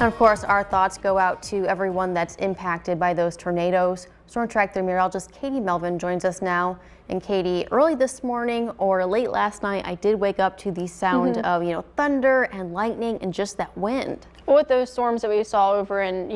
And of course, our thoughts go out to everyone that's impacted by those tornadoes. Storm Track 3 meteorologist Katie Melvin joins us now. And Katie, early this morning or late last night, I did wake up to the sound of, thunder and lightning and just that wind. With those storms that we saw over in,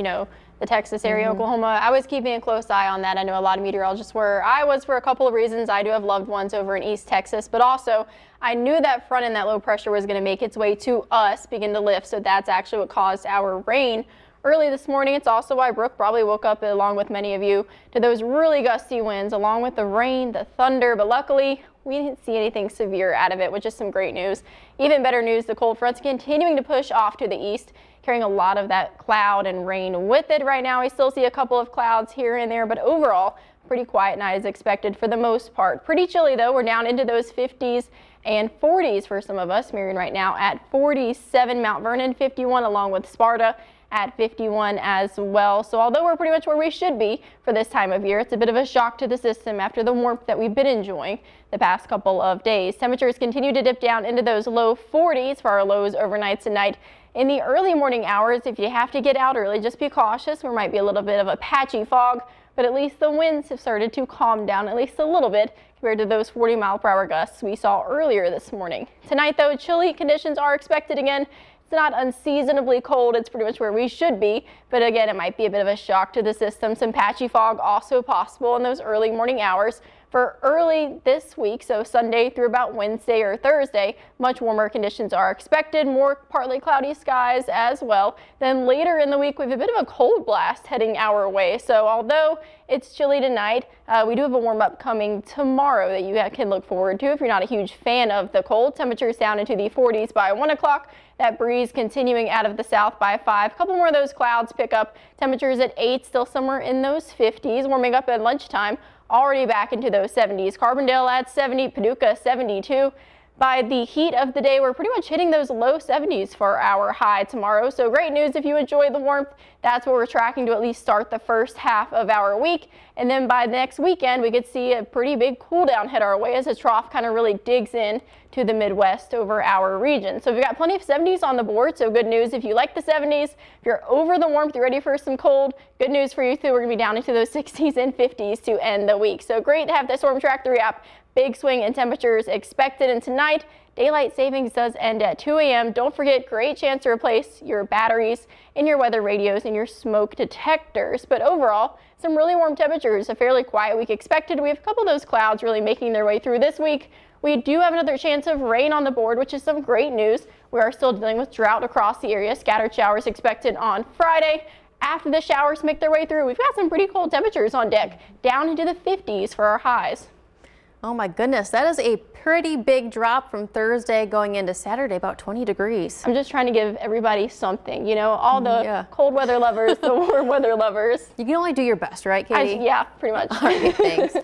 the Texas area, Oklahoma, I was keeping a close eye on that. I know a lot of meteorologists were. I was for a couple of reasons. I do have loved ones over in East Texas, but also I knew that front and that low pressure was going to make its way to us, begin to lift. So that's actually what caused our rain early this morning. It's also why Brooke probably woke up, along with many of you, to those really gusty winds, along with the rain, the thunder. But luckily, we didn't see anything severe out of it, which is some great news. Even better news, the cold front's continuing to push off to the east, carrying a lot of that cloud and rain with it. Right now, we still see a couple of clouds here and there, but overall, pretty quiet night is expected for the most part. Pretty chilly though. We're down into those 50s and 40s for some of us. Marion right now at 47, Mount Vernon 51, along with Sparta at 51 as well. So although we're pretty much where we should be for this time of year, it's a bit of a shock to the system after the warmth that we've been enjoying the past couple of days. Temperatures continue to dip down into those low 40s for our lows overnight tonight. In the early morning hours, if you have to get out early, just be cautious. There might be a little bit of a patchy fog, but at least the winds have started to calm down at least a little bit compared to those 40-mile-per-hour gusts we saw earlier this morning. Tonight, though, chilly conditions are expected again. It's not unseasonably cold. It's pretty much where we should be. But again, it might be a bit of a shock to the system. Some patchy fog also possible in those early morning hours. For early this week, so Sunday through about Wednesday or Thursday, much warmer conditions are expected, more partly cloudy skies as well. Then later in the week, we have a bit of a cold blast heading our way. So although it's chilly tonight, we do have a warm up coming tomorrow that you can look forward to if you're not a huge fan of the cold. Temperatures down into the 40s by 1 o'clock. That breeze continuing out of the south by 5. A couple more of those clouds pick up. Temperatures at 8, still somewhere in those 50s, warming up at lunchtime. Already back into those 70s. Carbondale at 70, Paducah 72. By the heat of the day, we're pretty much hitting those low 70s for our high tomorrow. So great news if you enjoy the warmth. That's what we're tracking to at least start the first half of our week. And then by next weekend, we could see a pretty big cool down head our way as the trough kind of really digs in to the Midwest over our region. So we've got plenty of 70s on the board. So good news if you like the 70s. If you're over the warmth, you're ready for some cold. Good news for you too. We're going to be down into those 60s and 50s to end the week. So great to have the Storm Track 3 app. Big swing in temperatures expected. And tonight, daylight savings does end at 2 a.m. Don't forget, great chance to replace your batteries in your weather radios and your smoke detectors. But overall, some really warm temperatures, a fairly quiet week expected. We have a couple of those clouds really making their way through this week. We do have another chance of rain on the board, which is some great news. We are still dealing with drought across the area. Scattered showers expected on Friday. After the showers make their way through, we've got some pretty cold temperatures on deck, down into the 50s for our highs. Oh my goodness, that is a pretty big drop from Thursday going into Saturday, about 20 degrees. I'm just trying to give everybody something, all the cold weather lovers, the warm weather lovers. You can only do your best, right, Katie? Yeah, pretty much. All right, thanks.